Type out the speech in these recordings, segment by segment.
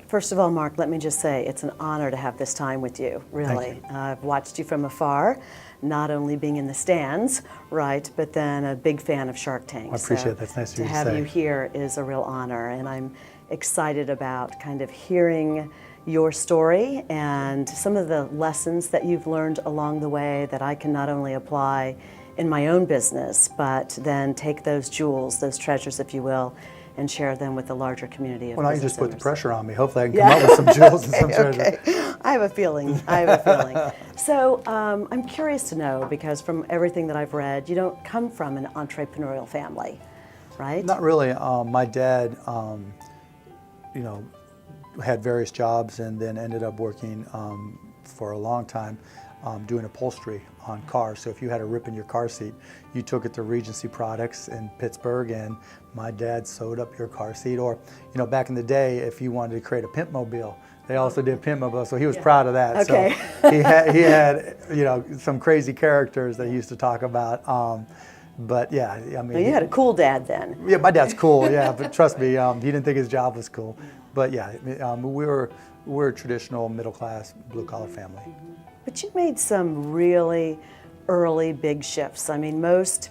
First of all, Mark, let me just say it's an honor to have this time with you, really. Thank you. I've watched you from afar, not only being in the stands, right, but then a big fan of Shark Tank. I appreciate that. That's nice of you to have say. you here is a real honor, and I'm excited about kind of hearing your story and some of the lessons that you've learned along the way that I can not only apply in my own business, but then take those jewels, those treasures, if you will, and share them with the larger community of Well, now you business just put the owners. pressure on me. Hopefully I can come up with some jewels and some treasures. Okay. I have a feeling. I have a feeling. So I'm curious to know, because from everything that I've read, you don't come from an entrepreneurial family, right? Not really. My dad, you know, had various jobs and then ended up working for a long time doing upholstery on cars. So if you had a rip in your car seat, you took it to Regency Products in Pittsburgh, and my dad sewed up your car seat. Or, you know, back in the day, if you wanted to create a pimp mobile, they also did pimp mobile. So he was proud of that. Okay. So he had, you know, some crazy characters that he used to talk about. But yeah, I mean, Well, you had a cool dad then. yeah, my dad's cool. Yeah, but trust me, he didn't think his job was cool. But yeah, we're a traditional middle class blue collar family. But you made some really early big shifts. I mean, most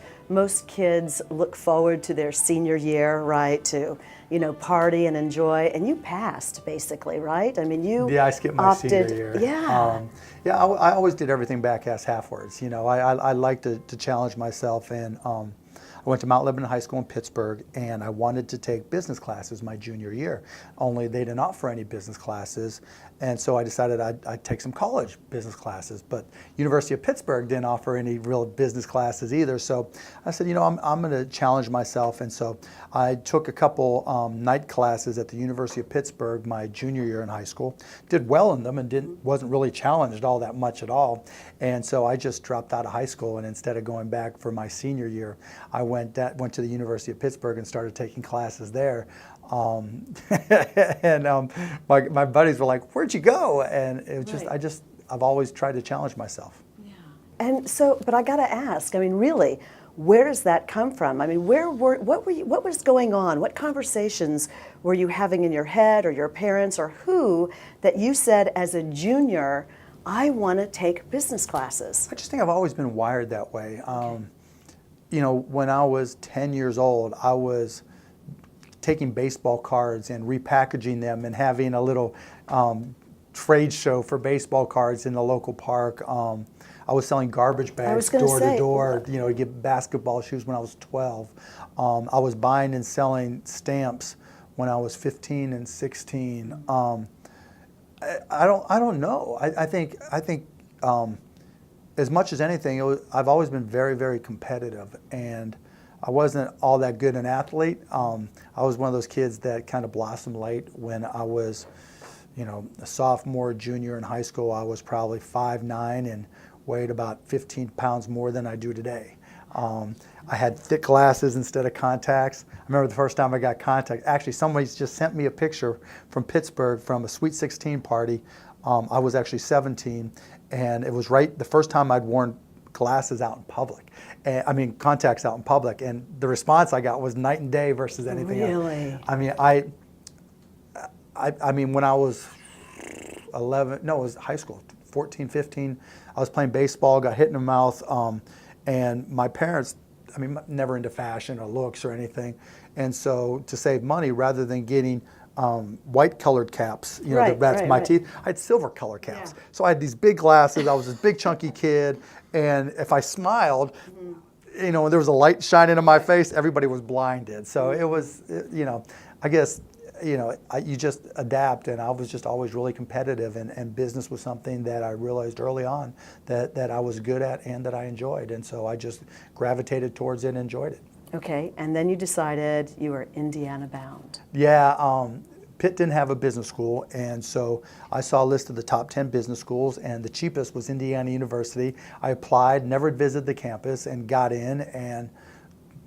kids look forward to their senior year, right? To, you know, party and enjoy, and you passed basically, right? I mean, you Yeah, I skipped my opted, senior year. Yeah. Yeah, I always did everything back-ass half-words. You know, I like to challenge myself, and I went to Mount Lebanon High School in Pittsburgh, and I wanted to take business classes my junior year. Only they didn't offer any business classes, and so I decided I'd take some college business classes. But University of Pittsburgh didn't offer any real business classes either. So I said, you know, I'm going to challenge myself, and so I took a couple night classes at the University of Pittsburgh my junior year in high school. Did well in them and wasn't really challenged all that much at all. And so I just dropped out of high school, and instead of going back for my senior year, I went to the University of Pittsburgh and started taking classes there. And my buddies were like, "Where'd you go?" And it was just I've always tried to challenge myself. Yeah. And so, but I got to ask, I mean, really, where does that come from? I mean, what was going on? What conversations were you having in your head, or your parents, or who, that you said as a junior, I want to take business classes? I just think I've always been wired that way. You know, when I was 10 years old, I was taking baseball cards and repackaging them and having a little trade show for baseball cards in the local park. I was selling garbage bags door to door, you know, to get basketball shoes when I was 12. I was buying and selling stamps when I was 15 and 16. I don't know. I think as much as anything, I've always been very, very competitive, and I wasn't all that good an athlete. I was one of those kids that kind of blossomed late. When I was, you know, a sophomore, junior in high school, I was probably 5'9" and weighed about 15 pounds more than I do today. I had thick glasses instead of contacts. I remember the first time I got contacts. Actually, somebody just sent me a picture from Pittsburgh from a Sweet 16 party. I was actually 17, and it was the first time I'd worn glasses out in public. I mean, contacts out in public. And the response I got was night and day versus anything else. Really? I mean, I mean, when I was 11, no, it was high school, 14, 15, I was playing baseball, got hit in the mouth, and my parents, I mean, never into fashion or looks or anything. And so to save money, rather than getting white colored caps, you know, that's my teeth, I had silver color caps. Yeah. So I had these big glasses. I was this big chunky kid, and if I smiled, you know, and there was a light shining in my face, everybody was blinded. So it was, you know, I guess, you know, you just adapt, and I was just always really competitive, and business was something that I realized early on that I was good at and that I enjoyed, and so I just gravitated towards it and enjoyed it. Okay, and then you decided you were Indiana bound. Yeah, Pitt didn't have a business school, and so I saw a list of the top 10 business schools, and the cheapest was Indiana University. I applied, never visited the campus, and got in, and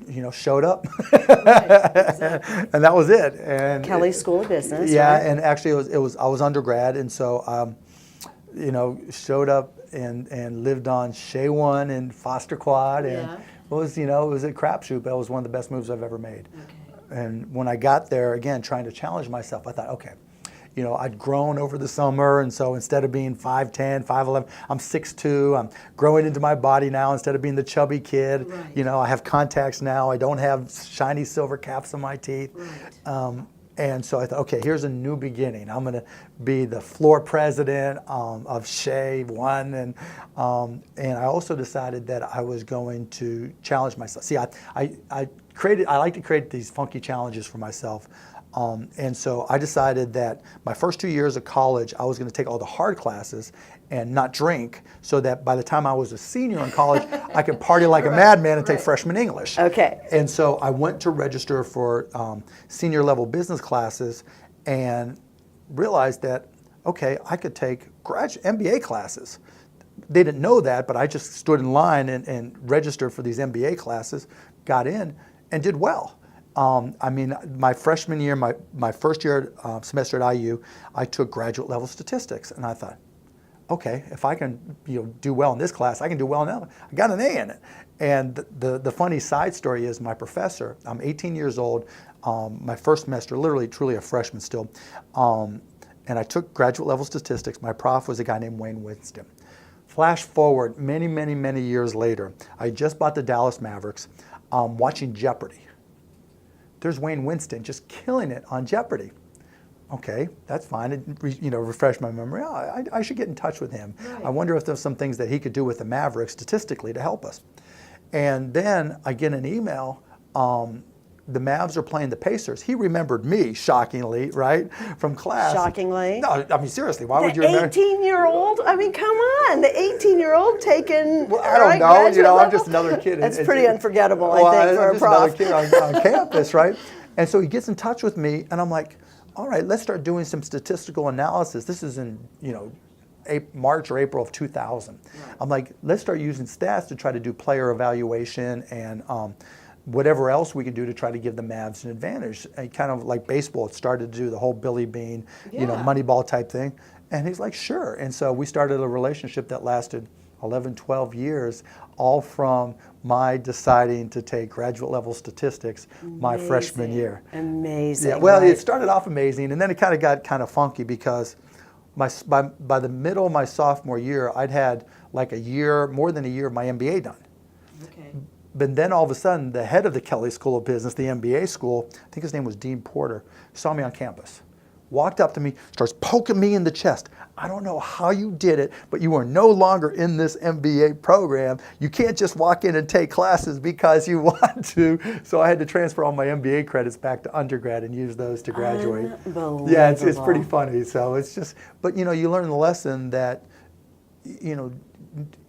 you know, showed up. Right, exactly. And that was it. And Kelly School of Business. Yeah, right? and actually I was undergrad, and so you know, showed up and lived on Shea One and Foster Quad, and it was a crapshoot, but it was one of the best moves I've ever made. Okay. And when I got there, again, trying to challenge myself, I thought, okay, you know, I'd grown over the summer, and so instead of being 5'10", 5'11", I'm 6'2". I'm growing into my body now instead of being the chubby kid. Right. You know, I have contacts now. I don't have shiny silver caps on my teeth. Right. And so I thought, okay, here's a new beginning. I'm going to be the floor president of Shea One, and I also decided that I was going to challenge myself. See, I like to create these funky challenges for myself. And so I decided that my first 2 years of college, I was going to take all the hard classes and not drink, so that by the time I was a senior in college, I could party like a madman and take freshman English. Okay. And so I went to register for senior level business classes and realized that, okay, I could take MBA classes. They didn't know that, but I just stood in line and registered for these MBA classes, got in, and did well. I mean, my freshman year, my first year semester at IU, I took graduate level statistics, and I thought, okay, if I can, you know, do well in this class, I can do well now. I got an A in it. And the funny side story is my professor, I'm 18 years old, my first semester, literally, truly a freshman still, and I took graduate level statistics. My prof was a guy named Wayne Winston. Flash forward many, many, many years later, I just bought the Dallas Mavericks, watching Jeopardy. There's Wayne Winston just killing it on Jeopardy. Okay, that's fine. It, you know, refresh my memory. Oh, I should get in touch with him. Right. I wonder if there's some things that he could do with the Mavericks statistically to help us. And then I get an email. The Mavs are playing the Pacers. He remembered me, shockingly, right, from class. Shockingly? No, I mean, seriously, why would you remember? The 18-year-old? I mean, come on. The 18-year-old taking. Well, I don't know. You know, I'm just another kid. That's pretty unforgettable, I think, for I'm a just prof. another kid on campus, right? And so he gets in touch with me, and I'm like, all right, let's start doing some statistical analysis. This is in, you know, March or April of 2000. Right. I'm like, let's start using stats to try to do player evaluation and whatever else we can do to try to give the Mavs an advantage. And kind of like baseball, it started to do the whole Billy Bean, you know, Moneyball type thing. And he's like, sure. And so we started a relationship that lasted 11, 12 years, all from my deciding to take graduate level statistics my freshman year. Amazing. Yeah, well, right? it started off amazing, and then it kind of got kind of funky because by the middle of my sophomore year, I'd had like more than a year of my MBA done. Okay. But then all of a sudden, the head of the Kelley School of Business, the MBA school, I think his name was Dean Porter, saw me on campus, walked up to me, starts poking me in the chest. I don't know how you did it, but you are no longer in this MBA program. You can't just walk in and take classes because you want to. So I had to transfer all my MBA credits back to undergrad and use those to graduate. Unbelievable. Yeah, it's pretty funny. So it's just, but you know, you learn the lesson that, you know,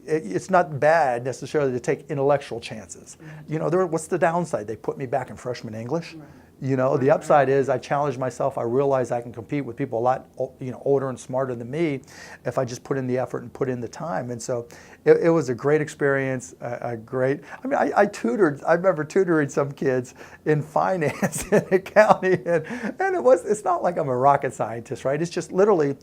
it's not bad necessarily to take intellectual chances. You know, what's the downside? They put me back in freshman English. Right. You know, the upside is I challenged myself. I realized I can compete with people a lot, you know, older and smarter than me if I just put in the effort and put in the time. And so it was a great experience, I mean, I tutored, I remember tutoring some kids in finance and accounting, and it's not like I'm a rocket scientist, right? It's just literally,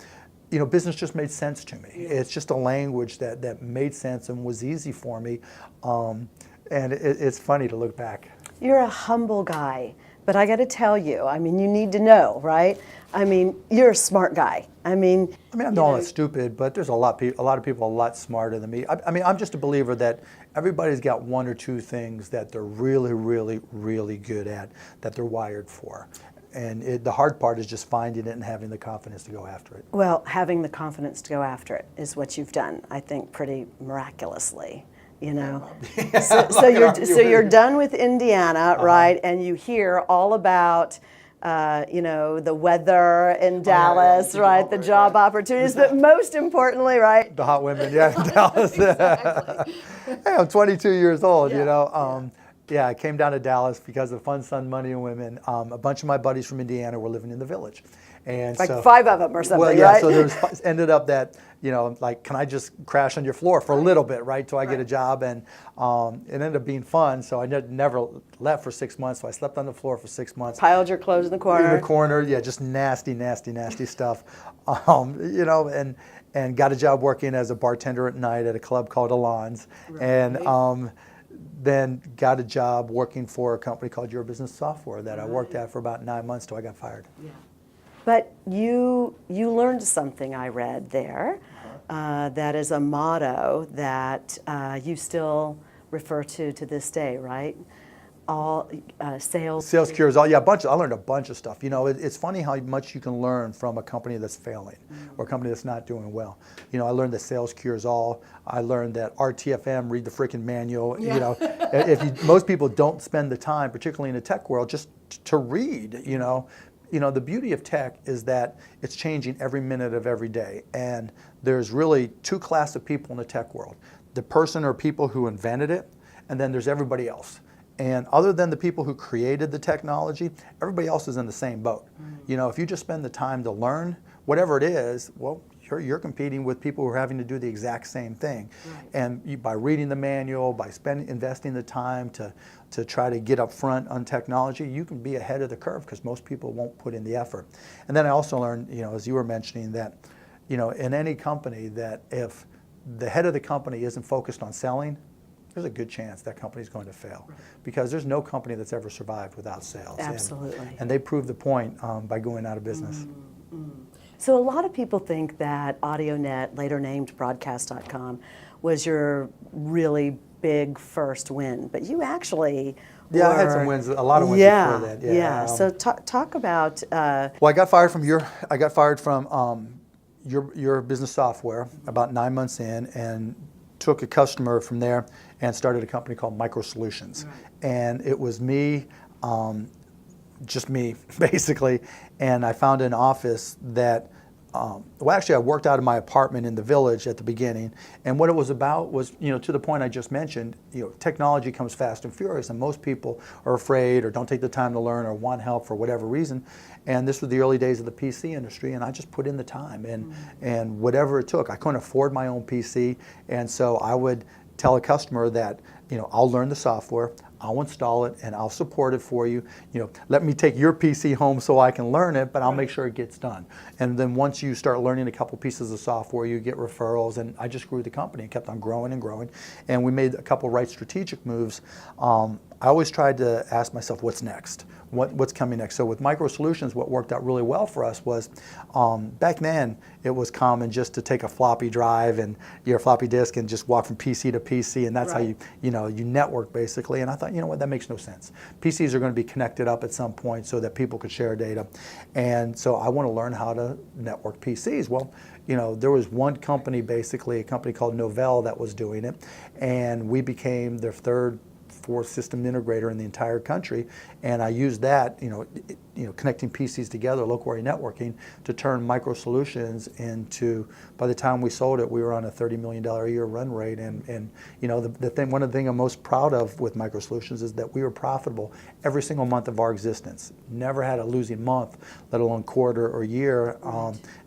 you know, business just made sense to me. Yeah. It's just a language that made sense and was easy for me. And it's funny to look back. You're a humble guy, but I got to tell you, I mean, you need to know, right? I mean, you're a smart guy. I mean, I'm not all that stupid, but there's a lot of people a lot smarter than me. I mean, I'm just a believer that everybody's got one or two things that they're really, really, really good at, that they're wired for. And the hard part is just finding it and having the confidence to go after it. Well, having the confidence to go after it is what you've done, I think, pretty miraculously. You know, so you're done with Indiana, right? And you hear all about, you know, the weather in Dallas, right? The job opportunities, but most importantly, right? The hot women, yeah, in Dallas. Exactly. Hey, I'm 22 years old, you know. Yeah, I came down to Dallas because of fun, sun, money, and women. A bunch of my buddies from Indiana were living in the village. And like so, 5 of them or something, well, yeah, right? So there ended up that, you know, like, can I just crash on your floor for a little bit, right, till I get a job? And it ended up being fun, so I never left for 6 months, so I slept on the floor for 6 months. Piled your clothes in the corner. In the corner, yeah, just nasty, nasty, nasty stuff. You know, and got a job working as a bartender at night at a club called Alon's. Right. And then got a job working for a company called Your Business Software that I worked at for about 9 months till I got fired. Yeah. But you learned something, I read there, that is a motto that you still refer to this day, right? All sales. Sales cures all. Yeah, I learned a bunch of stuff. You know, it's funny how much you can learn from a company that's failing or a company that's not doing well. You know, I learned that sales cures all. I learned that RTFM, read the freaking manual. Yeah. You know, most people don't spend the time, particularly in the tech world, just to read. You know, the beauty of tech is that it's changing every minute of every day, and there's really two classes of people in the tech world: the person or people who invented it, and then there's everybody else. And other than the people who created the technology, everybody else is in the same boat. You know, if you just spend the time to learn whatever it is, well, you're competing with people who are having to do the exact same thing. Right. And by reading the manual, by investing the time to try to get up front on technology, you can be ahead of the curve because most people won't put in the effort. And then I also learned, you know, as you were mentioning, that, you know, in any company, that if the head of the company isn't focused on selling, there's a good chance that company is going to fail, right, because there's no company that's ever survived without sales. Absolutely. And they proved the point by going out of business. So a lot of people think that AudioNet, later named Broadcast.com, was your really big first win, but you actually I had some wins, a lot of wins before that. Yeah. So talk about. Well, I got fired from your business software about 9 months in, and took a customer from there and started a company called Micro Solutions. Right. And it was me, just me, basically. And I found an office that, well, actually, I worked out of my apartment in the village at the beginning. And what it was about was, you know, to the point I just mentioned, you know, technology comes fast and furious, and most people are afraid or don't take the time to learn or want help for whatever reason. And this was the early days of the PC industry, and I just put in the time and whatever it took. I couldn't afford my own PC, and so I would tell a customer that, you know, I'll learn the software, I'll install it, and I'll support it for you. You know, let me take your PC home so I can learn it, but I'll make sure it gets done. And then once you start learning a couple pieces of software, you get referrals, and I just grew the company and kept on growing and growing. And we made a couple right strategic moves. I always tried to ask myself, what's next? What's coming next? So with Micro Solutions, what worked out really well for us was, back then, it was common just to take a floppy drive and your floppy disk and just walk from PC to PC, and that's right, how you network basically. And I thought, you know what, that makes no sense. PCs are going to be connected up at some point so that people could share data. And so I want to learn how to network PCs. Well, you know, there was one company, basically, a company called Novell, that was doing it, and we became their fourth system integrator in the entire country, and I used that, connecting PCs together, local area networking, to turn Micro Solutions into. By the time we sold it, we were on a $30 million a year run rate, and one of the things I'm most proud of with Micro Solutions is that we were profitable every single month of our existence. Never had a losing month, let alone quarter or year,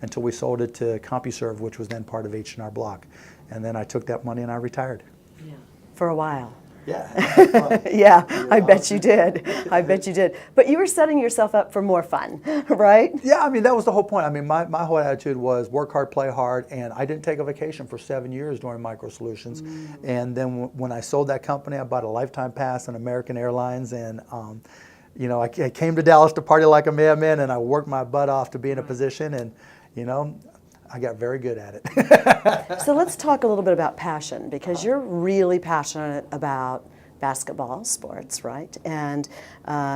until we sold it to CompuServe, which was then part of H&R Block, and then I took that money and I retired. Yeah. For a while. Yeah. Yeah, I bet you did. I bet you did. But you were setting yourself up for more fun, right? Yeah, I mean, that was the whole point. I mean, my whole attitude was work hard, play hard, and I didn't take a vacation for 7 years during Micro Solutions. And then when I sold that company, I bought a lifetime pass on American Airlines, and I came to Dallas to party like a madman, and I worked my butt off to be in a position, and I got very good at it. So let's talk a little bit about passion, because you're really passionate about basketball, sports, right? And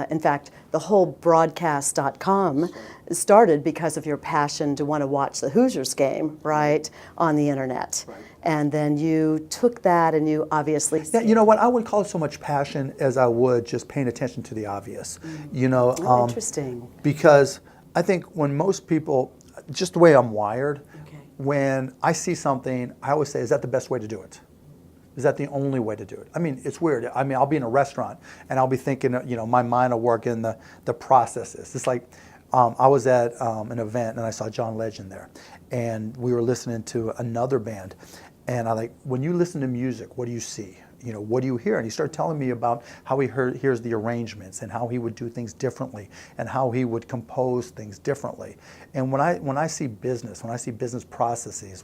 in fact, the whole Broadcast.com started because of your passion to want to watch the Hoosiers game, right, on the internet. Right. And then you took that and you obviously... Yeah, you know what? I wouldn't call it so much passion as I would just paying attention to the obvious. Interesting. Because I think when most people... just the way I'm wired, when I see something, I always say, is that the best way to do it? Is that the only way to do it? I mean, it's weird. I mean, I'll be in a restaurant and I'll be thinking, my mind will work in the processes. It's like, I was at an event and I saw John Legend there, and we were listening to another band, and when you listen to music, what do you see? What do you hear? And he started telling me about how he hears the arrangements and how he would do things differently and how he would compose things differently. And when I see business processes,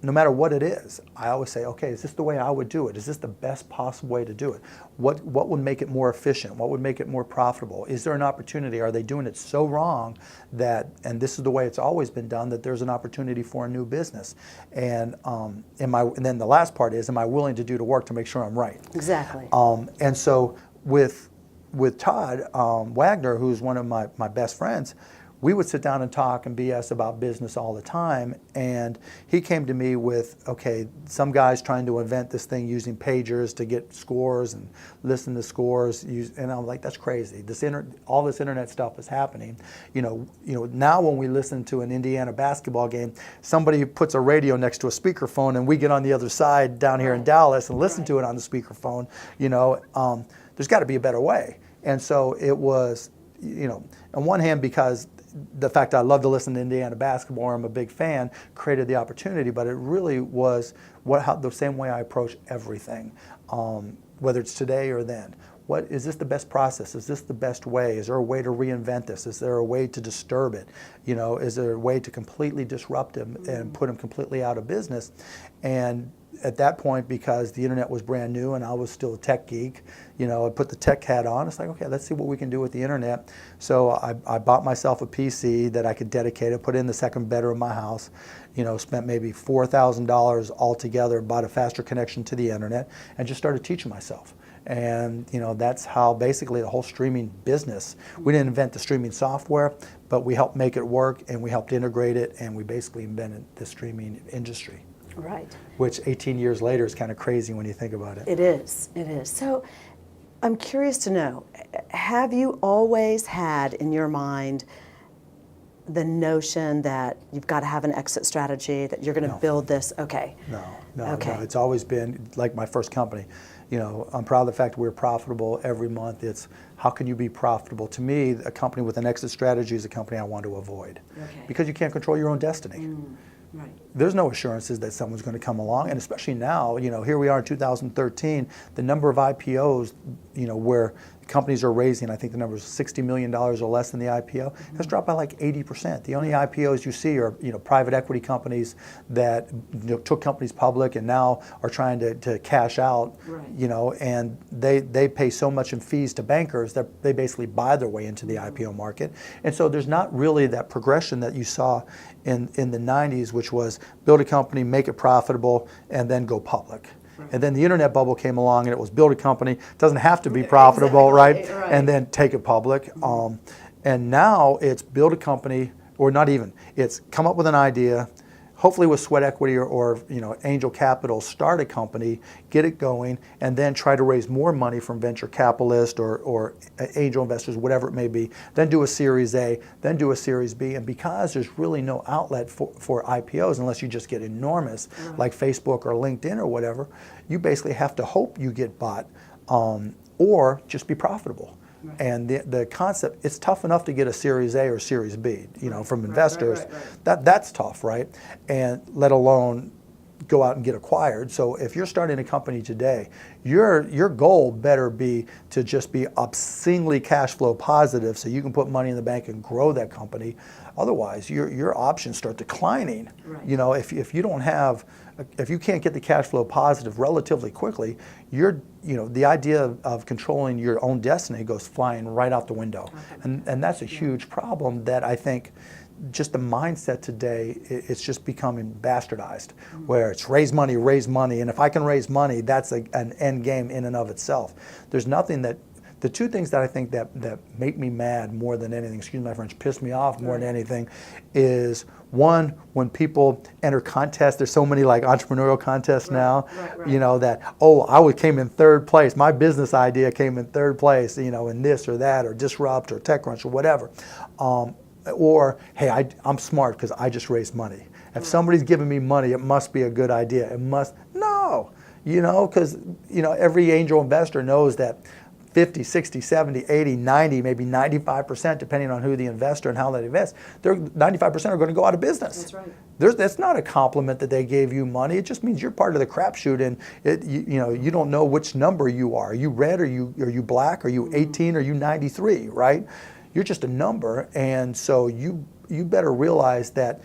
no matter what it is, I always say, okay, is this the way I would do it? Is this the best possible way to do it? What would make it more efficient? What would make it more profitable? Is there an opportunity? Are they doing it so wrong that, and this is the way it's always been done, that there's an opportunity for a new business? And and then the last part is, am I willing to do the work to make sure I'm right? Exactly. And so with Todd Wagner, who's one of my best friends, we would sit down and talk and BS about business all the time. And he came to me with, okay, some guy's trying to invent this thing using pagers to get scores and listen to scores. And I'm like, that's crazy. All this internet stuff is happening. You know, now when we listen to an Indiana basketball game, somebody puts a radio next to a speakerphone, and we get on the other side down here in Dallas and listen to it on the speakerphone. You know, there's got to be a better way. And so it was, you know, on one hand, because the fact I love to listen to Indiana basketball, or I'm a big fan, created the opportunity, but it really was the same way I approach everything, whether it's today or then. Is this the best process? Is this the best way? Is there a way to reinvent this? Is there a way to disturb it? You know, is there a way to completely disrupt him and put him completely out of business? And at that point, because the internet was brand new and I was still a tech geek, you know, I put the tech hat on. It's like, okay, let's see what we can do with the internet. So I bought myself a PC that I could dedicate. I put in the second bedroom of my house, you know, spent maybe $4,000 altogether, bought a faster connection to the internet, and just started teaching myself. And you know, that's how basically the whole streaming business, we didn't invent the streaming software, but we helped make it work, and we helped integrate it, and we basically invented the streaming industry. Right. Which 18 years later is kind of crazy when you think about it. It is. It is. So I'm curious to know, have you always had in your mind the notion that you've got to have an exit strategy, that you're going to build this? Okay. No. It's always been like my first company. You know, I'm proud of the fact we're profitable every month. It's how can you be profitable? To me, a company with an exit strategy is a company I want to avoid. Okay. Because you can't control your own destiny. Right. There's no assurances that someone's going to come along, and especially now, you know, here we are in 2013, the number of IPOs, you know, where companies are raising, I think the number is $60 million or less in the IPO, has dropped by like 80%. The only IPOs you see are, you know, private equity companies that, you know, took companies public and now are trying to cash out, you know, and they pay so much in fees to bankers that they basically buy their way into the IPO market. And so there's not really that progression that you saw in the 90s, which was build a company, make it profitable, and then go public. And then the internet bubble came along, and it was build a company, doesn't have to be profitable, right? And then take it public. And now it's build a company, or not even, it's come up with an idea, hopefully with sweat equity or you know, angel capital, start a company, get it going, and then try to raise more money from venture capitalists or angel investors, whatever it may be. Then do a Series A, then do a Series B. And because there's really no outlet for IPOs unless you just get enormous, like Facebook or LinkedIn or whatever, you basically have to hope you get bought or just be profitable. And the concept, it's tough enough to get a Series A or Series B, you know, from investors. That's tough, right? And let alone go out and get acquired. So if you're starting a company today, your goal better be to just be obscenely cash flow positive so you can put money in the bank and grow that company. Otherwise, your options start declining. You know, if you don't have, if you can't get the cash flow positive relatively quickly, you know, the idea of controlling your own destiny goes flying right out the window. And that's a huge problem that I think just the mindset today, it's just becoming bastardized, where it's raise money, and if I can raise money, that's an end game in and of itself. There's nothing that, the two things that I think that make me mad more than anything, excuse my French, piss me off more than anything, is one, when people enter contests, there's so many like entrepreneurial contests now, you know, that, oh, I came in third place, my business idea came in third place, you know, in this or that, or Disrupt or TechCrunch or whatever. Or, hey, I'm smart because I just raised money. If somebody's giving me money, it must be a good idea. It must, no, you know, because, you know, every angel investor knows that 50, 60, 70, 80, 90, maybe 95%, depending on who the investor and how they invest, 95% are going to go out of business. That's right. That's not a compliment that they gave you money. It just means you're part of the crapshoot, and you know, you don't know which number you are. Are you red? Are you black? Are you 18? Are you 93? Right? You're just a number, and so you better realize that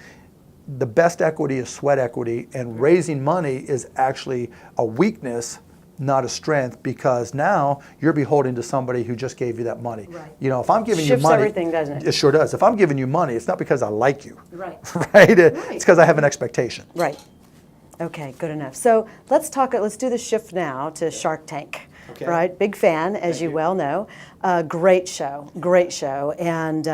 the best equity is sweat equity, and raising money is actually a weakness, not a strength, because now you're beholden to somebody who just gave you that money. Right. You know, if I'm giving you Shifts money, everything, doesn't it? It sure does. If I'm giving you money, it's not because I like you, Right. right? It's because I have an expectation. Right. Okay, good enough. So let's do the shift now to Shark Tank. Okay. Right? Big fan, as Thank you you. well know. Great show, great show. And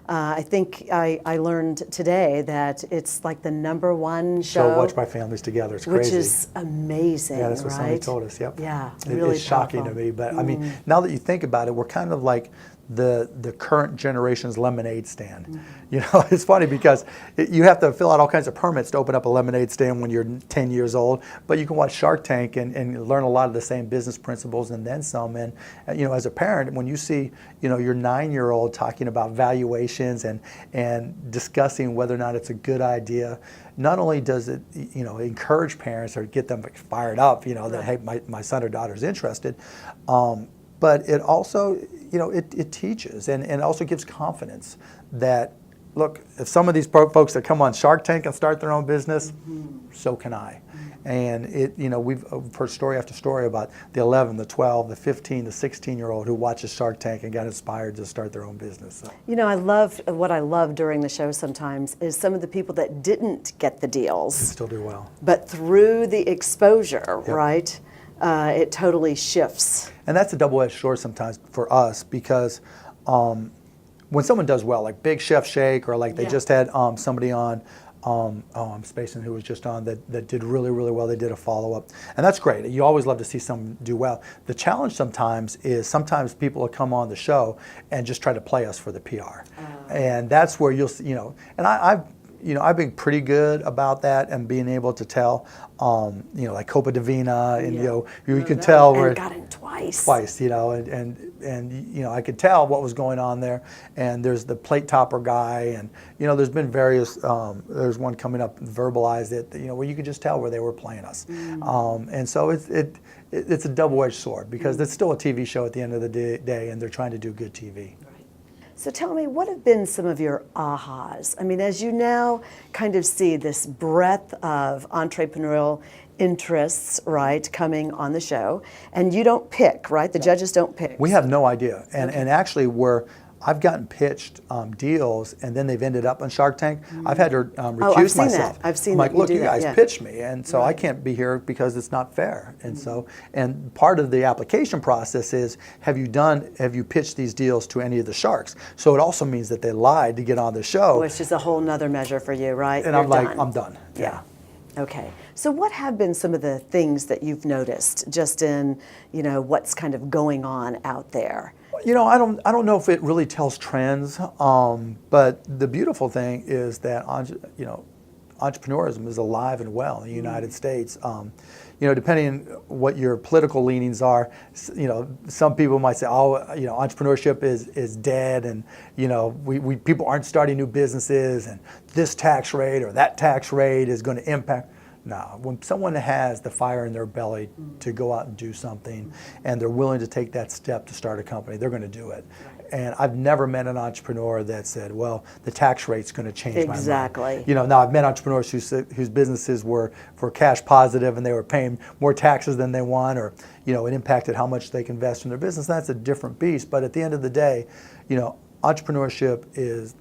I think I learned today that it's like the #1 show. So watch my families together. It's which crazy. is amazing, Yeah, that's what somebody right? told us. Yep. Yeah, It really is shocking powerful. to me, but I mean, now that you think about it, we're kind of like the current generation's lemonade stand. You know, it's funny because you have to fill out all kinds of permits to open up a lemonade stand when you're 10 years old, but you can watch Shark Tank and learn a lot of the same business principles and then some. And you know, as a parent, when you see, you know, your 9-year-old talking about valuations and discussing whether or not it's a good idea, not only does it, you know, encourage parents or get them fired up, you know, that hey, my son or daughter is interested, but it also, you know, it teaches and it also gives confidence that, look, if some of these folks that come on Shark Tank and start their own business, so can I. And it, you know, we've heard story after story about the 11, the 12, the 15, the 16-year-old who watches Shark Tank and got inspired to start their own business. So. You know, what I love during the show sometimes is some of the people that didn't get the deals. Still do well. But through the exposure, right, it totally shifts. And that's a double-edged sword sometimes for us because when someone does well, like Big Chef Shake, or like they just had somebody on, I'm spacing who was just on that did really, really well. They did a follow-up. And that's great. You always love to see someone do well. The challenge sometimes is people will come on the show and just try to play us for the PR. And that's where you'll see, you know, and I've been pretty good about that and being able to tell, you know, like Copa Divina, and you know, you can tell where And got him twice. Twice, you know, and you know, I could tell what was going on there. And there's the plate topper guy, and you know, there's been various. There's one coming up, Verbalized It, you know, where you could just tell where they were playing us. And so it's a double-edged sword because it's still a TV show at the end of the day, and they're trying to do good TV. So tell me, what have been some of your ahas? I mean, as you now kind of see this breadth of entrepreneurial interests, right, coming on the show, and you don't pick, right? The judges don't pick. We have no idea. And actually, I've gotten pitched deals, and then they've ended up on Shark Tank. I've had to recuse I've seen myself. that. I've seen I'm like, that. You look, do you that, guys pitched me, and so I can't be here because it's not fair. And so, and part of the application process is, have you pitched these deals to any of the sharks? So it also means that they lied to get on the show. Which is a whole nother measure for you, right? And You're I'm like, done. I'm done. Yeah. Okay. So what have been some of the things that you've noticed just in, you know, what's kind of going on out there? You know, I don't know if it really tells trends, but the beautiful thing is that, you know, entrepreneurism is alive and well in the United States. You know, depending on what your political leanings are, you know, some people might say, oh, you know, entrepreneurship is dead, and you know, we people aren't starting new businesses, and this tax rate or that tax rate is going to impact. No, when someone has the fire in their belly to go out and do something, and they're willing to take that step to start a company, they're going to do it. And I've never met an entrepreneur that said, well, the tax rate's going to change my mind. Exactly. You know, now I've met entrepreneurs whose businesses were cash positive and they were paying more taxes than they want, or, you know, it impacted how much they can invest in their business. That's a different beast. But at the end of the day, you know, entrepreneurship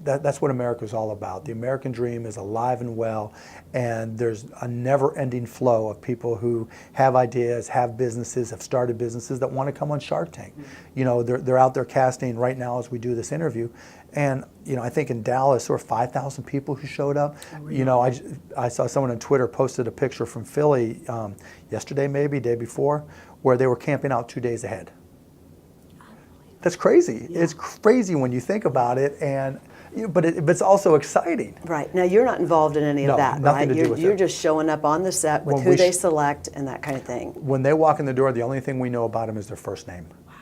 that's what America's all about. The American dream is alive and well, and there's a never-ending flow of people who have ideas, have businesses, have started businesses that want to come on Shark Tank. You know, they're out there casting right now as we do this interview, and you know, I think in Dallas there were 5,000 people who showed up. You know, I saw someone on Twitter posted a picture from Philly yesterday, maybe day before, where they were camping out 2 days ahead. That's crazy. Yeah. It's crazy when you think about it, and but it's also exciting. Right. Now you're not involved in any of that, nothing right? to do with You're it. just showing up on the set with who they select and that kind of thing. When they walk in the door, the only thing we know about them is their first name. Wow.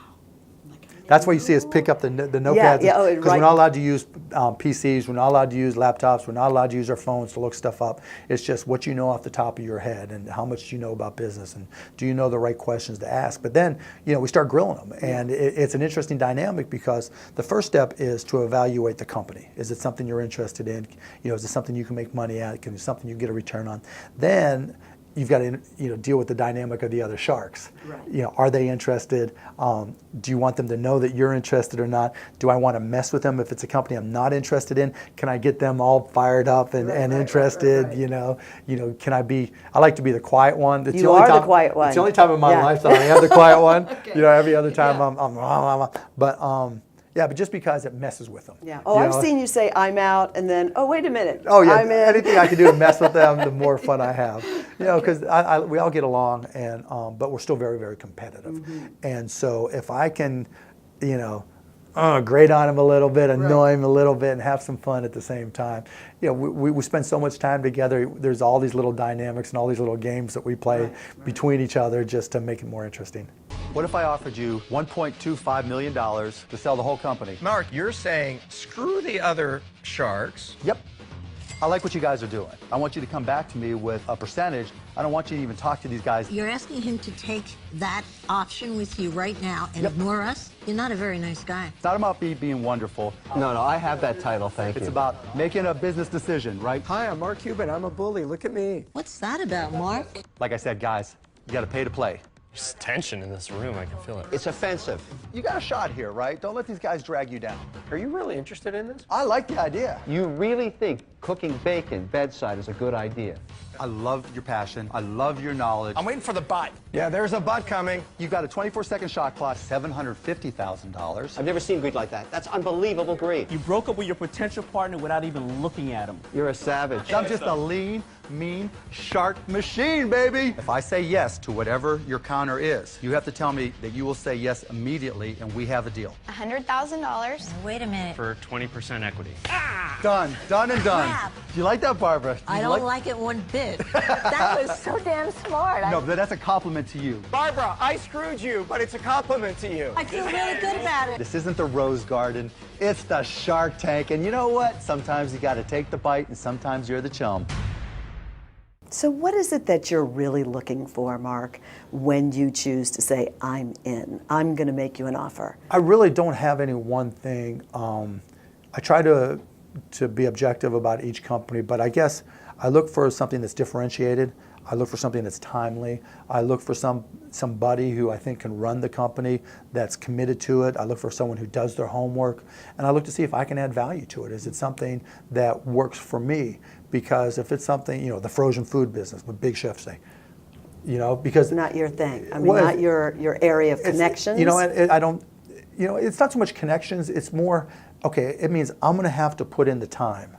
That's why you see us pick up the notepads. yeah, Because we're not allowed to use PCs, we're not allowed to use laptops, we're not allowed to use our phones to look stuff up. It's just what you know off the top of your head and how much you know about business and do you know the right questions to ask. But then, we start grilling them. And it's an interesting dynamic because the first step is to evaluate the company. Is it something you're interested in? Is it something you can make money at? Can it be something you can get a return on? Then you've got to deal with the dynamic of the other sharks. Right. Are they interested? Do you want them to know that you're interested or not? Do I want to mess with them if it's a company I'm not interested in? Can I get them all fired up and interested? Right. Can I be? I like to be the quiet one. The quiet one. It's the only time in my life that I am the quiet one. Okay. Every other time I'm but just because it messes with them. Yeah. Oh, I've seen you say I'm out, and then wait a minute. Oh yeah. I'm in. Anything I can do to mess with them, the more fun I have. Because we all get along, and but we're still very, very competitive. Mm-hmm. And so if I can, grate on him a little bit, annoy him a little bit, and have some fun at the same time. We spend so much time together. There's all these little dynamics and all these little games that we play between each other just to make it more interesting. What if I offered you $1.25 million to sell the whole company? Mark, you're saying screw the other sharks. Yep. I like what you guys are doing. I want you to come back to me with a percentage. I don't want you to even talk to these guys. You're asking him to take that option with you right now and ignore us? You're not a very nice guy. It's not about me being wonderful. No, I have that title, thank you. It's about making a business decision, right? Hi, I'm Mark Cuban. I'm a bully. Look at me. What's that about, Mark? Like I said, guys, you got to pay to play. There's tension in this room, I can feel it. It's offensive. You got a shot here, right? Don't let these guys drag you down. Are you really interested in this? I like the idea. You really think cooking bacon bedside is a good idea? I love your passion. I love your knowledge. I'm waiting for the butt. Yeah, there's a butt coming. You've got a 24-second shot clock, $750,000. I've never seen greed like that. That's unbelievable greed. You broke up with your potential partner without even looking at him. You're a savage. I'm just a lean, mean shark machine, baby. If I say yes to whatever your counter is, you have to tell me that you will say yes immediately and we have a deal. $100,000. Wait a minute. For 20% equity. Done and done. Crap. Do you like that, Barbara? I don't like it one bit. That was so damn smart. No, but that's a compliment to you. Barbara, I screwed you, but it's a compliment to you. I feel really good about it. This isn't the Rose Garden, it's the Shark Tank. And you know what? Sometimes you got to take the bite and sometimes you're the chum. So what is it that you're really looking for, Mark, when you choose to say, I'm in, I'm going to make you an offer? I really don't have any one thing. I try to be objective about each company, but I guess I look for something that's differentiated. I look for something that's timely. I look for somebody who I think can run the company that's committed to it. I look for someone who does their homework, and I look to see if I can add value to it. Is it something that works for me? Because if it's something, the frozen food business, what big chefs say, because Not your thing. I mean, not your area of connections. I don't. It's not so much connections. It's more, okay. It means I'm going to have to put in the time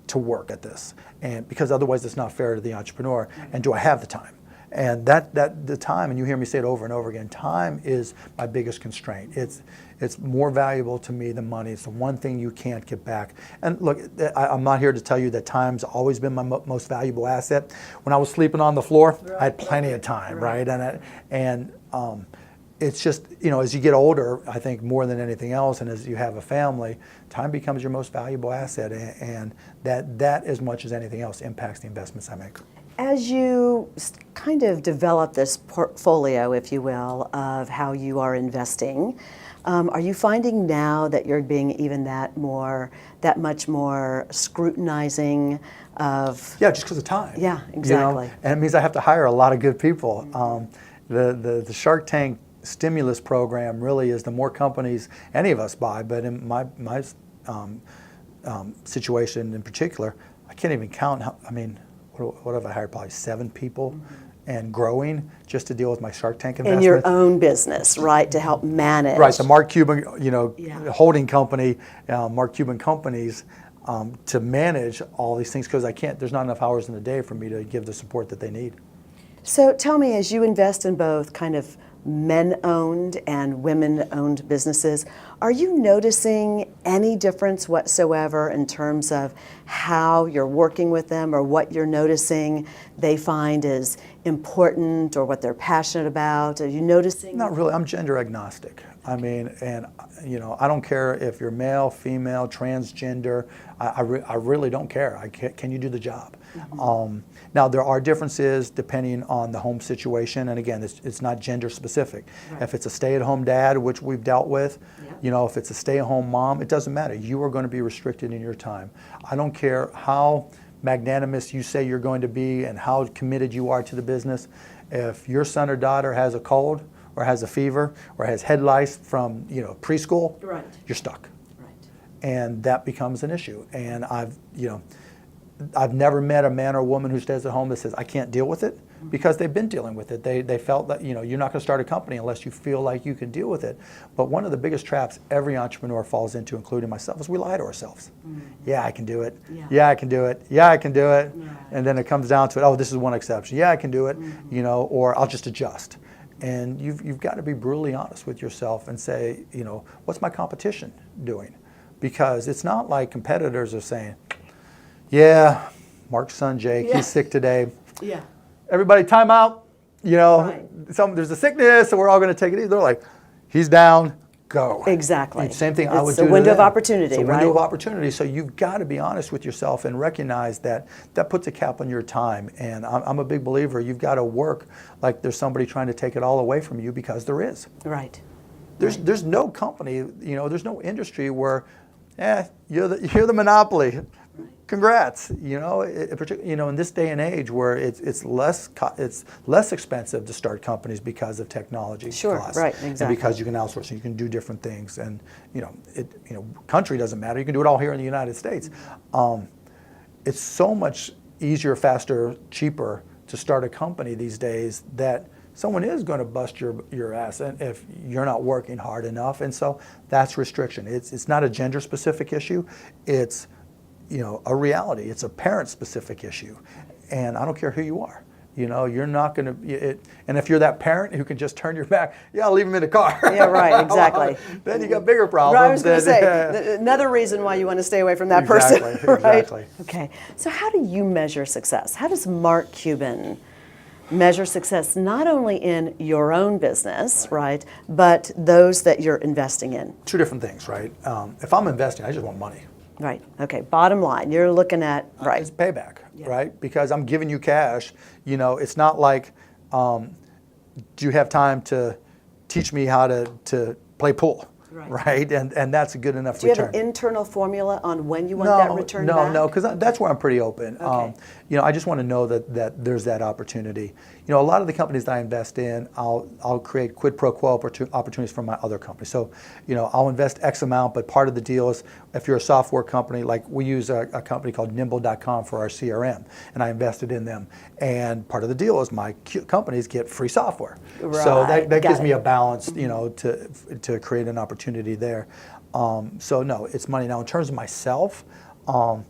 to work at this, and because otherwise it's not fair to the entrepreneur. And do I have the time? And that the time, and you hear me say it over and over again, time is my biggest constraint. It's more valuable to me than money. It's the one thing you can't get back. And look, I'm not here to tell you that time's always been my most valuable asset. When I was sleeping on the floor, I had plenty of time, right? And it's just, as you get older, I think more than anything else, and as you have a family, time becomes your most valuable asset, and that as much as anything else impacts the investments I make. As you kind of develop this portfolio, if you will, of how you are investing, are you finding now that you're being even that much more scrutinizing of? Yeah, just because of time. Yeah, exactly. And it means I have to hire a lot of good people. The Shark Tank stimulus program really is the more companies any of us buy, but in my situation in particular, I can't even count what have I hired? Probably 7 people, and growing just to deal with my Shark Tank investments. In your own business, right, to help manage. Right, the Mark Cuban, holding company, Mark Cuban Companies, to manage all these things, because there's not enough hours in the day for me to give the support that they need. So tell me, as you invest in both kind of men-owned and women-owned businesses, Are you noticing any difference whatsoever in terms of how you're working with them, or what you're noticing they find is important, or what they're passionate about? Are you noticing? Not really. I'm gender agnostic. I mean, and I don't care if you're male, female, transgender. I really don't care. Can you do the job? Now, there are differences depending on the home situation, and again, it's not gender specific. Right. If it's a stay-at-home dad, which we've dealt with, if it's a stay-at-home mom, it doesn't matter. You are going to be restricted in your time. I don't care how magnanimous you say you're going to be and how committed you are to the business. If your son or daughter has a cold, or has a fever, or has head lice from preschool, Right. you're stuck. Right. And that becomes an issue. And I've never met a man or woman who stays at home that says, I can't deal with it, because they've been dealing with it. They felt that you're not going to start a company unless you feel like you can deal with it. But one of the biggest traps every entrepreneur falls into, including myself, is we lie to ourselves. Yeah, I can do it. Yeah, I can do it. Yeah, I can do it. And then it comes down to it, oh, this is one exception. Yeah, I can do it, or I'll just adjust. And you've got to be brutally honest with yourself and say, what's my competition doing? Because it's not like competitors are saying, yeah, Mark's son Jake, he's sick today. Yeah. Everybody time out. Right. There's a sickness, so we're all going to take it easy. They're like, he's down, go. Exactly. Same thing I would It's do a to window of them. opportunity, It's a right? window of opportunity. So you've got to be honest with yourself and recognize that puts a cap on your time. And I'm a big believer. You've got to work like there's somebody trying to take it all away from you, because there is. Right. There's no company, there's no industry where, you're the monopoly. Congrats, in this day and age where it's less expensive to start companies because of technology costs. Right, exactly. And because you can outsource and you can do different things, and country doesn't matter. You can do it all here in the United States. It's so much easier, faster, cheaper to start a company these days that someone is going to bust your ass if you're not working hard enough, and so that's restriction. It's not a gender specific issue. It's a reality. It's a parent-specific issue, and I don't care who you are. You're not going to. And if you're that parent who can just turn your back, I'll leave him in the car. Yeah, right. Exactly. Then you got bigger problems. Right, I was going to say another reason why you want to stay away from that person. Right? Exactly. Okay. So how do you measure success? How does Mark Cuban measure success, not only in your own business, right, but those that you're investing in? Two different things, right? If I'm investing, I just want money. Right. Okay. Bottom line, you're looking at It's payback, right? Because I'm giving you cash. It's not like, do you have time to teach me how to play pool, right? And that's a good enough Do you return. have an internal formula on when you want that return back? No, because that's where I'm pretty open. Okay. I just want to know that there's that opportunity. A lot of the companies that I invest in, I'll create quid pro quo opportunities from my other companies. So, I'll invest X amount, but part of the deal is if you're a software company, like we use a company called nimble.com for our CRM, and I invested in them. And part of the deal is my companies get free software. Right. So that gives me it. a balance, to create an opportunity there. So no, it's money. Now in terms of myself, I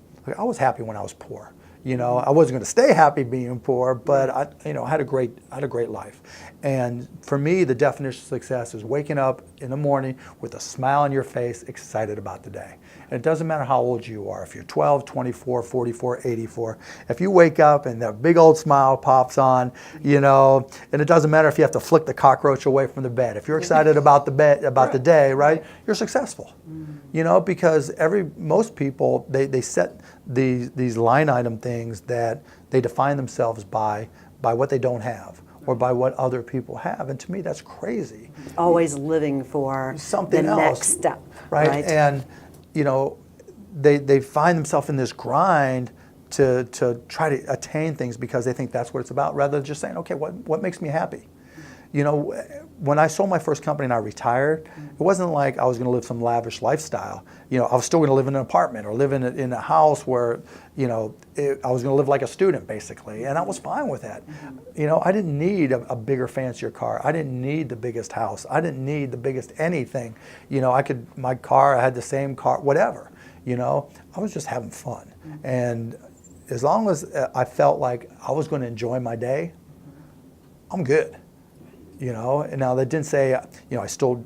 was happy when I was poor. I wasn't going to stay happy being poor, but I had a great life. And for me, the definition of success is waking up in the morning with a smile on your face, excited about the day. And it doesn't matter how old you are. If you're 12, 24, 44, 84, if you wake up and that big old smile pops on, and it doesn't matter if you have to flick the cockroach away from the bed. If you're excited about the the day, right, you're successful. Because most people, they set these line item things that they define themselves by what they don't have or by what other people have. And to me, that's crazy. Always living for Something the else, next step. Right? And, they find themselves in this grind to try to attain things because they think that's what it's about, rather than just saying, okay, what makes me happy? When I sold my first company and I retired, it wasn't like I was going to live some lavish lifestyle. I was still going to live in an apartment or live in a house where, I was going to live like a student, basically. And I was fine with that. I didn't need a bigger, fancier car. I didn't need the biggest house. I didn't need the biggest anything. My car, I had the same car, whatever. I was just having fun. And as long as I felt like I was going to enjoy my day, I'm good. And now that didn't say, I still,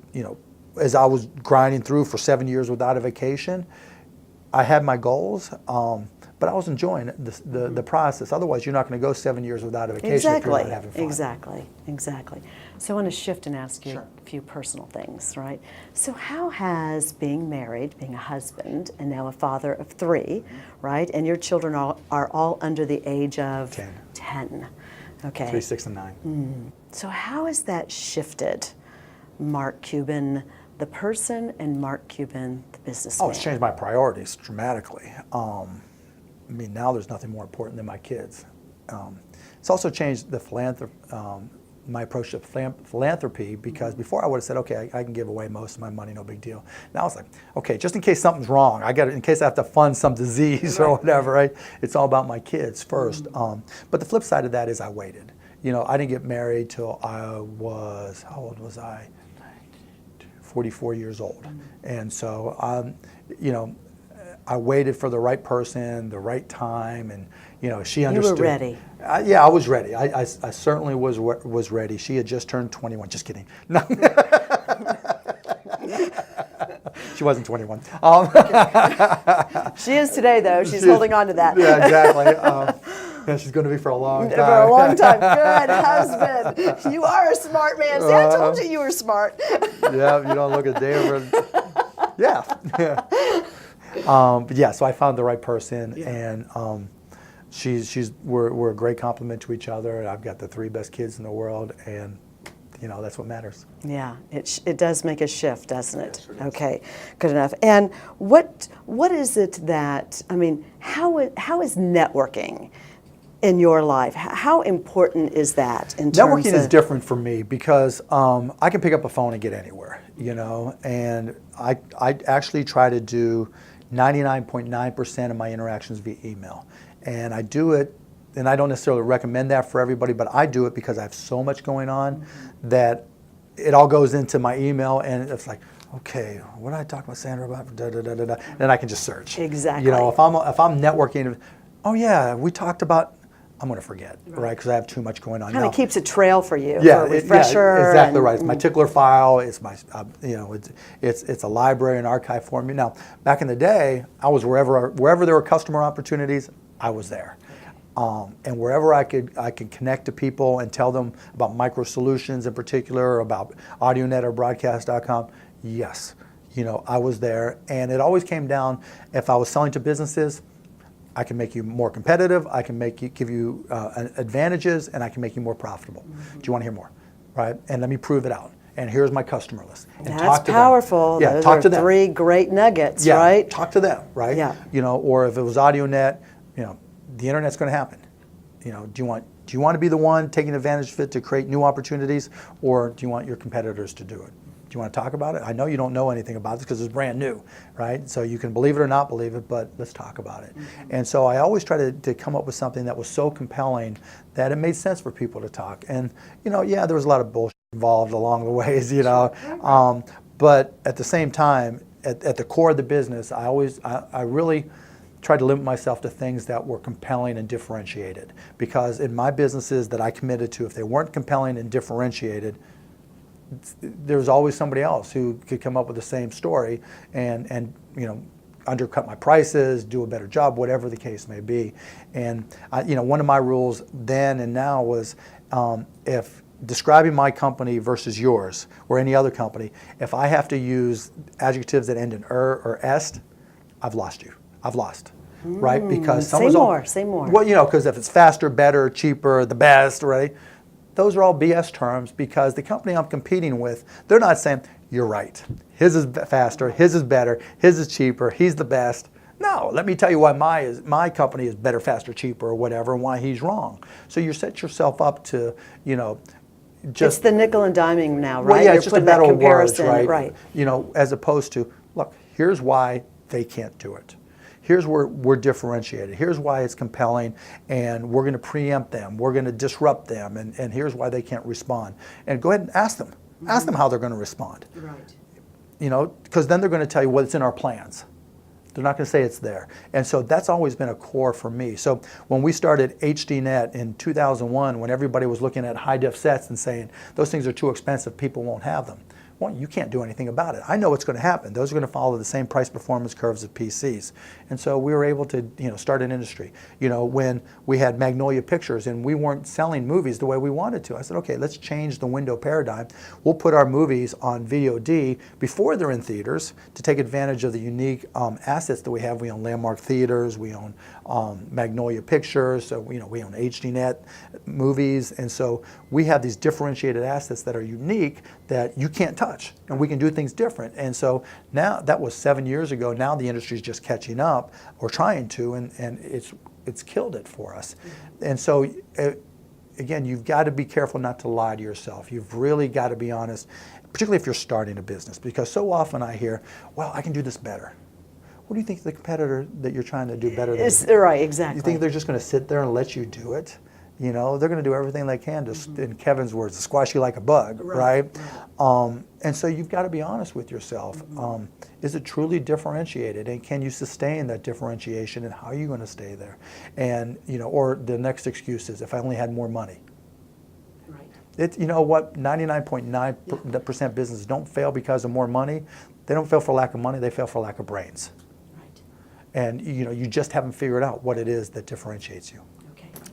as I was grinding through for 7 years without a vacation, I had my goals, but I was enjoying the process. Otherwise, you're not going to go 7 years without a vacation if you're not having fun. Exactly. So I want to shift and ask you a few personal things, right? So how has being married, being a husband, and now a father of 3, right? And your children are all under the age of 10. Okay. 3, 6, and 9. So how has that shifted Mark Cuban, the person, and Mark Cuban, the businessman? Oh, it's changed my priorities dramatically. I mean, now there's nothing more important than my kids. It's also changed the my approach to philanthropy, because before I would have said, okay, I can give away most of my money, no big deal. Now it's like, okay, just in case something's wrong, in case I have to fund some disease or whatever, right? It's all about my kids first. But the flip side of that is I waited. You know, I didn't get married till I was, how old was I? 44 years old. And so, you know, I waited for the right person, the right time, and you know, she understood. You were ready. Yeah, I was ready. I certainly was ready. She had just turned 21. Just kidding. No. She wasn't 21. She is today, though. She's holding on to that. Yeah, exactly. Yeah, she's going to be for a long time. For a long time. Good husband. You are a smart man. See, I told you were smart. Yeah, you don't look a day over. Yeah. But yeah, so I found the right person, and we're a great complement to each other. I've got the 3 best kids in the world, and you know, that's what matters. Yeah, it does make a shift, doesn't it? Yes, okay, good enough. And what is it that, I mean, how is networking in your life? How important is that in terms Networking is different for me because I can pick up a phone and get anywhere, you know, and I actually try to do 99.9% of my interactions via email. And I do it, and I don't necessarily recommend that for everybody, but I do it because I have so much going on that it all goes into my email, and it's like, okay, what did I talk about Sandra about? Da, da, da, da, da. Then I can just search. Exactly. You know, if I'm networking, oh yeah, we talked about, I'm going to forget, right? Because I have too much going on. Kind of keeps a trail for you, yeah, for a refresher. Yeah, exactly right. It's my tickler file. It's my, you know, it's a library and archive for me. Now, back in the day, I was wherever there were customer opportunities, I was there. And wherever I could connect to people and tell them about micro solutions in particular, or about AudioNet or broadcast.com, yes, you know, I was there. And it always came down, if I was selling to businesses, I can make you more competitive, I can give you advantages, and I can make you more profitable. Do you want to hear more? Right? And let me prove it out. And here's my customer list. And That's talk to powerful. Them. Yeah, Those talk are to them. 3 great nuggets, yeah, right? Talk to them, right? Yeah. You know, or if it was AudioNet, you know, the internet's going to happen. You know, do you want to be the one taking advantage of it to create new opportunities, or do you want your competitors to do it? Do you want to talk about it? I know you don't know anything about this because it's brand new, right? So you can believe it or not believe it, but let's talk about it. And so I always try to come up with something that was so compelling that it made sense for people to talk. And, you know, yeah, there was a lot of bullshit involved along the ways, you know. But at the same time, at the core of the business, I really tried to limit myself to things that were compelling and differentiated. Because in my businesses that I committed to, if they weren't compelling and differentiated, there's always somebody else who could come up with the same story and you know, undercut my prices, do a better job, whatever the case may be. And you know, one of my rules then and now was if describing my company versus yours or any other company, if I have to use adjectives that end in or est, I've lost you. I've lost. Right? Because say more. Well, you know, because if it's faster, better, cheaper, the best, right? Those are all BS terms, because the company I'm competing with, they're not saying, you're right. His is faster, his is better, his is cheaper, he's the best. No, let me tell you why my company is better, faster, cheaper, or whatever, and why he's wrong. So you set yourself up to, you know, just... It's the nickel and diming now, right? Well, yeah, You're it's just a putting that battle of words, comparison, right? You know, as opposed to, look, here's why they can't do it. Here's where we're differentiated. Here's why it's compelling, and we're going to preempt them. We're going to disrupt them, and here's why they can't respond. And go ahead and ask them. Ask them how they're going to respond. Right. You know, because then they're going to tell you, well, it's in our plans. They're not going to say it's there. And so that's always been a core for me. So when we started HDNet in 2001, when everybody was looking at high-def sets and saying, those things are too expensive, people won't have them. Well, you can't do anything about it. I know what's going to happen. Those are going to follow the same price performance curves of PCs. And so we were able to, start an industry. When we had Magnolia Pictures and we weren't selling movies the way we wanted to, I said, okay, let's change the window paradigm. We'll put our movies on VOD before they're in theaters to take advantage of the unique assets that we have. We own Landmark Theaters, we own Magnolia Pictures, so we own HDNet movies, and so we have these differentiated assets that are unique that you can't touch, and we can do things different. And so now, that was 7 years ago. Now the industry is just catching up, or trying to, and it's killed it for us. And so again, you've got to be careful not to lie to yourself. You've really got to be honest, particularly if you're starting a business, because so often I hear, well, I can do this better. What do you think the competitor that you're trying to do better than you? Right, exactly. You think they're just going to sit there and let you do it? They're going to do everything they can to, in Kevin's words, to squash you like a bug, right? And so you've got to be honest with yourself. Is it truly differentiated, and can you sustain that differentiation, and how are you going to stay there? And or the next excuse is, if I only had more money. Right. What 99.9% businesses don't fail because of more money. They don't fail for lack of money. They fail for lack of brains. Right. And you just haven't figured out what it is that differentiates you.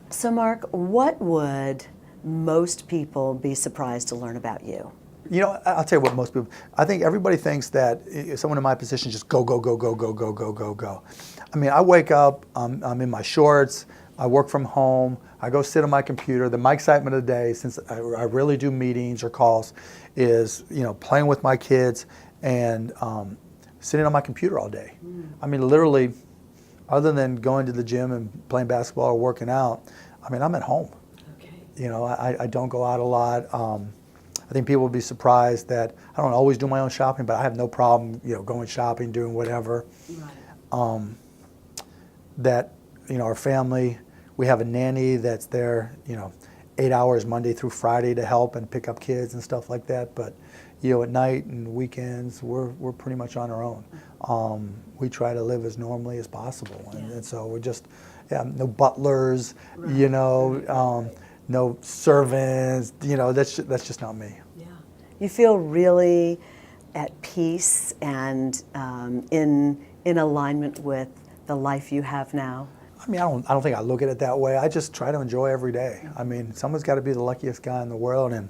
So Mark, what would most people be surprised to learn about you? I'll tell you what most people, I think everybody thinks that someone in my position just go, go, go, go, go, go, go, go, go. I mean, I wake up, I'm in my shorts, I work from home, I go sit on my computer. My excitement of the day, since I really do meetings or calls, is playing with my kids and sitting on my computer all day. I mean, literally, other than going to the gym and playing basketball or working out, I mean, I'm at home. Okay. I don't go out a lot. I think people will be surprised that I don't always do my own shopping, but I have no problem, going shopping, doing whatever. Right. That, our family, we have a nanny that's there, 8 hours Monday through Friday to help and pick up kids and stuff like that. But at night and weekends, we're pretty much on our own. We try to live as normally as possible, and so we're just, no butlers, no servants, that's just not me. Yeah. You feel really at peace and in alignment with the life you have now? I mean, I don't think I look at it that way. I just try to enjoy every day. I mean, someone's got to be the luckiest guy in the world, and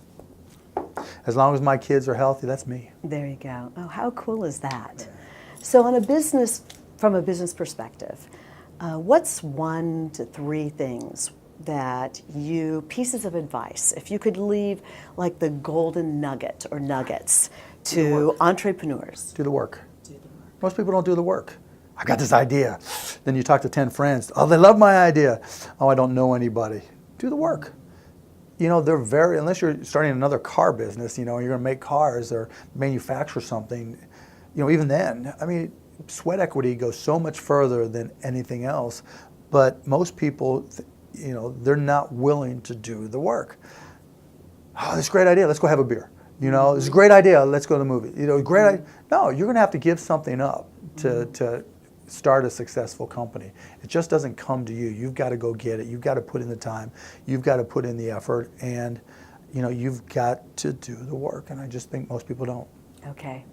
as long as my kids are healthy, that's me. There you go. Oh, how cool is that? So from a business perspective, what's 1 to 3 things that pieces of advice, if you could leave like the golden nugget or nuggets to entrepreneurs? Do the work. Most people don't do the work. I got this idea. Then you talk to 10 friends. Oh, they love my idea. Oh, I don't know anybody. Do the work. They're unless you're starting another car business, you're going to make cars or manufacture something, even then, I mean, sweat equity goes so much further than anything else, but most people, they're not willing to do the work. Oh, this is a great idea, let's go have a beer. This is a great idea, let's go to the movie. Great idea. No, you're going to have to give something up to start a successful company. It just doesn't come to you. You've got to go get it. You've got to put in the time. You've got to put in the effort, and you've got to do the work. And I just think most people don't. Okay.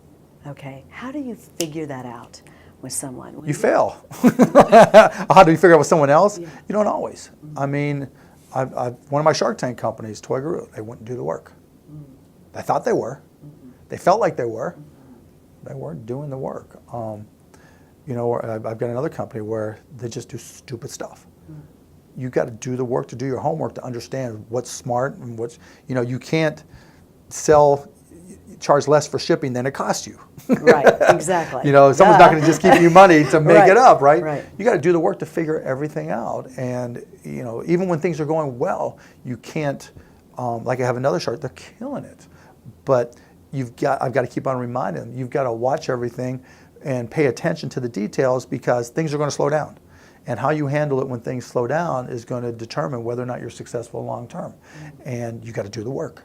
How do you figure that out with someone? You fail. How do you figure out with someone else? Yeah. You don't always. I mean, one of my Shark Tank companies, Toy Guru, they wouldn't do the work. They thought they were. They felt like they were. They weren't doing the work. I've got another company where they just do stupid stuff. You've got to do the work, to do your homework, to understand what's smart and what's, you can't charge less for shipping than it costs you. Right, exactly. Someone's not going to just give you money to make it up, right? Right. You got to do the work to figure everything out. And, even when things are going well, you can't, like I have another shark, they're killing it. But I've got to keep on reminding them, you've got to watch everything and pay attention to the details, because things are going to slow down. And how you handle it when things slow down is going to determine whether or not you're successful long term. And you got to do the work.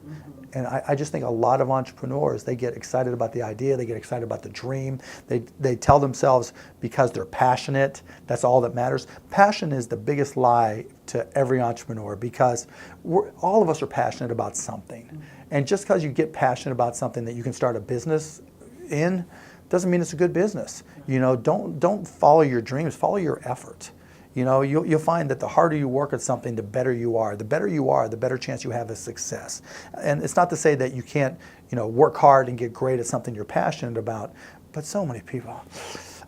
And I just think a lot of entrepreneurs, they get excited about the idea, they get excited about the dream. They tell themselves because they're passionate, that's all that matters. Passion is the biggest lie to every entrepreneur because all of us are passionate about something. And just because you get passionate about something that you can start a business in, doesn't mean it's a good business. You know, don't follow your dreams, follow your effort. You know, you'll find that the harder you work at something, the better you are. The better you are, the better chance you have of success. And it's not to say that you can't, you know, work hard and get great at something you're passionate about, but so many people.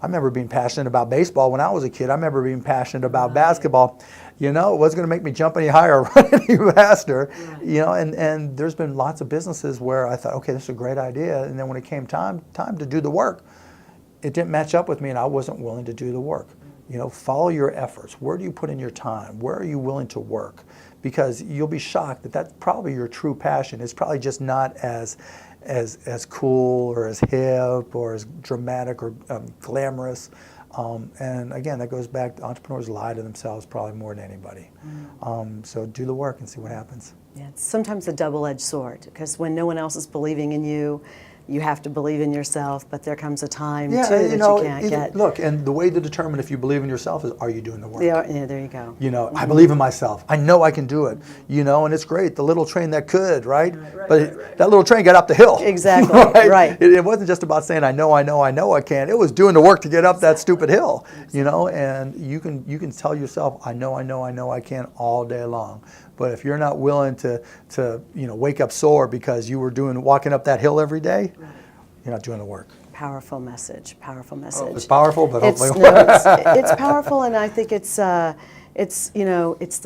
I remember being passionate about baseball when I was a kid. I remember being passionate about basketball. You know, it wasn't going to make me jump any higher or run any faster. Right. You know, and there's been lots of businesses where I thought, okay, this is a great idea. And then when it came time to do the work, it didn't match up with me and I wasn't willing to do the work. You know, follow your efforts. Where do you put in your time? Where are you willing to work? Because you'll be shocked that that's probably your true passion. It's probably just not as cool or as hip or as dramatic or glamorous. And again, that goes back to entrepreneurs lie to themselves probably more than anybody. So do the work and see what happens. Yeah, it's sometimes a double-edged sword because when no one else is believing in you, you have to believe in yourself, but there comes a time too that you can't get. Look, and the way to determine if you believe in yourself is, are you doing the work? Yeah, there you go. You know, I believe in myself. I know I can do it. You know, and it's great. The little train that could, right? But that little train got up the hill. Exactly. Right. It wasn't just about saying I know I can. It was doing the work to get up that stupid hill. You know, and you can tell yourself I know I can all day long. But if you're not willing to wake up sore because you were walking up that hill every day, you're not doing the work. Powerful message. Powerful message. Oh, it's powerful, but hopefully it's powerful, and I think it's the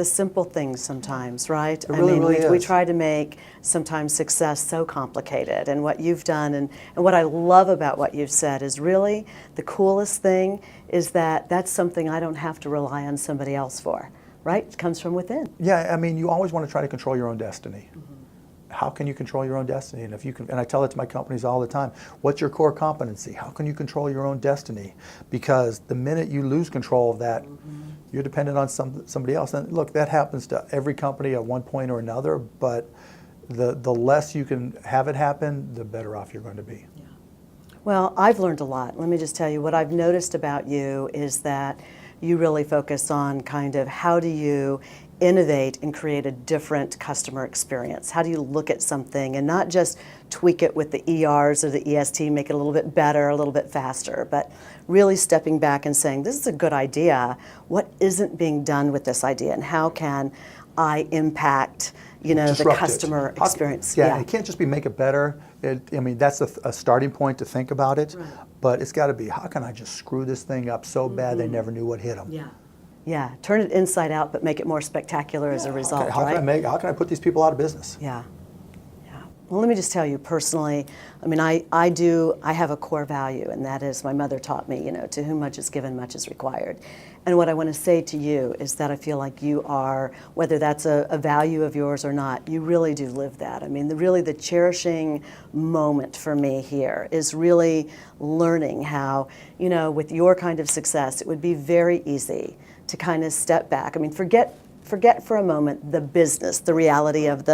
simple things sometimes, right? It really is. We try to make sometimes success so complicated, and what you've done, and what I love about what you've said is really the coolest thing is that that's something I don't have to rely on somebody else for. Right? It comes from within. Yeah, I mean, you always want to try to control your own destiny. How can you control your own destiny? And if you can, and I tell it to my companies all the time, what's your core competency? How can you control your own destiny? Because the minute you lose control of that, you're dependent on somebody else. And look, that happens to every company at one point or another, but the less you can have it happen, the better off you're going to be. Yeah. Well, I've learned a lot. Let me just tell you, what I've noticed about you is that you really focus on kind of how do you innovate and create a different customer experience? How do you look at something and not just tweak it with the ERs or the EST, make it a little bit better, a little bit faster, but really stepping back and saying, this is a good idea. What isn't being done with this idea, and how can I impact the customer experience? Yeah, it can't just be make it better. I mean, that's a starting point to think about it, right. But it's got to be, how can I just screw this thing up so bad they never knew what hit them? Yeah. Yeah, turn it inside out, but make it more spectacular as a result, how can I put these people out of business? Yeah. Well, let me just tell you personally, I mean, I have a core value, and that is my mother taught me, to whom much is given, much is required. And what I want to say to you is that I feel like you are, whether that's a value of yours or not, you really do live that. I mean, the cherishing moment for me here is really learning how, with your kind of success, it would be very easy to kind of step back. I mean, forget for a moment the business, the reality of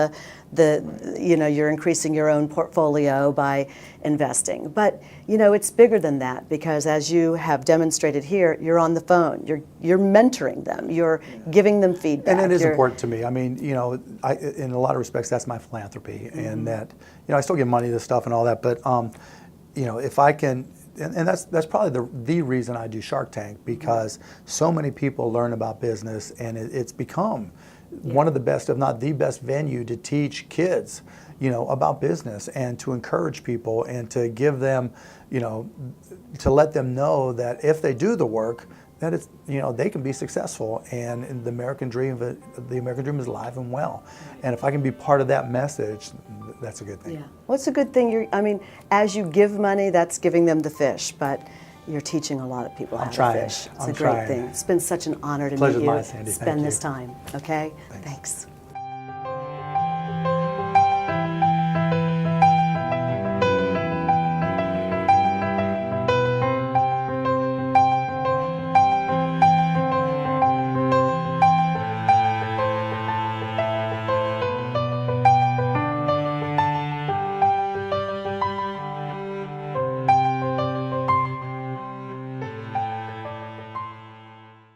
you're increasing your own portfolio by investing. But, it's bigger than that, because as you have demonstrated here, you're on the phone, you're mentoring them, you're giving them feedback. And it is important to me. I mean, in a lot of respects, that's my philanthropy, and that, I still give money to stuff and all that, but, if I can, and that's probably the reason I do Shark Tank, because so many people learn about business, and it's become one of the best, if not the best venue to teach kids, about business and to encourage people and to give them, to let them know that if they do the work, that it's, they can be successful, and the American dream is alive and well. And if I can be part of that message, that's a good thing. Yeah. Well, it's a good thing. As you give money, that's giving them the fish, but you're teaching a lot of people how to fish. It's a great thing. It's been such an honor to meet you. Pleasure's mine, Sandy. Spend this time, okay? Thanks.